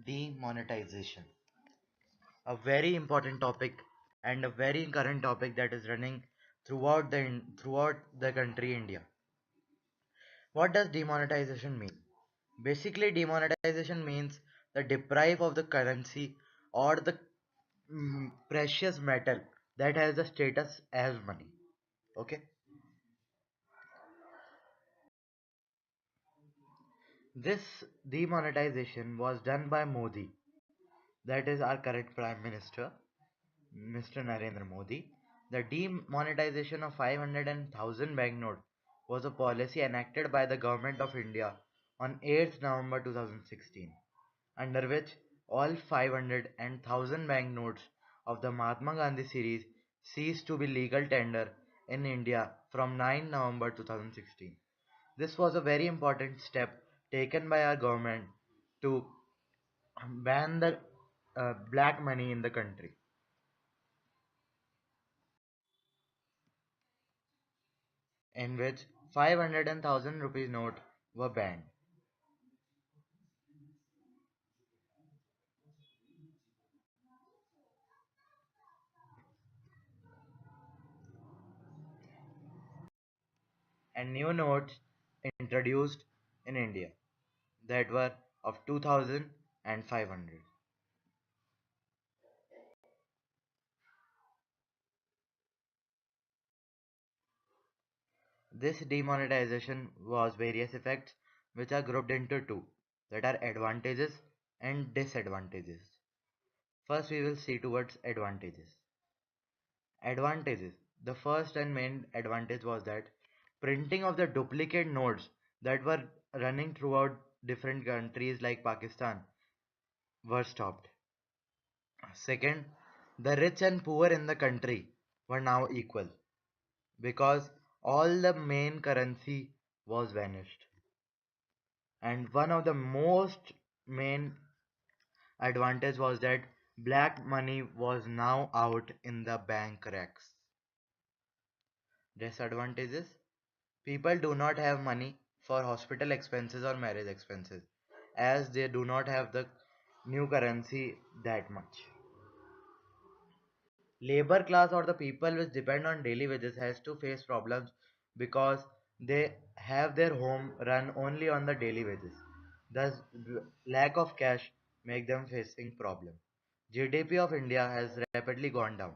Demonetization, a very important topic and a very current topic that is running throughout the country India. What does demonetization mean? Basically, demonetization means the deprive of the currency or the precious metal that has the status as money. Okay, this demonetization was done by Modi, that is our current Prime Minister, Mr. Narendra Modi. The demonetization of 500 and 1000 banknote was a policy enacted by the Government of India on 8th November 2016, under which all 500 and 1000 banknotes of the Mahatma Gandhi series ceased to be legal tender in India from 9 November 2016. This was a very important step taken by our government to ban the black money in the country, in which 500 and 1000 rupees note were banned. And new notes introduced in India that were of 2000 and 500. This demonetization was various effects which are grouped into two, that are advantages and disadvantages. First we will see towards advantages. Advantages. The first and main advantage was that printing of the duplicate notes that were running throughout different countries like Pakistan were stopped. Second, the rich and poor in the country were now equal because all the main currency was vanished. And one of the most main advantage was that black money was now out in the bank racks. Disadvantages: people do not have money for hospital expenses or marriage expenses as they do not have the new currency that much. Labor class or the people which depend on daily wages has to face problems because they have their home run only on the daily wages. Thus, lack of cash make them facing problem. GDP of India has rapidly gone down.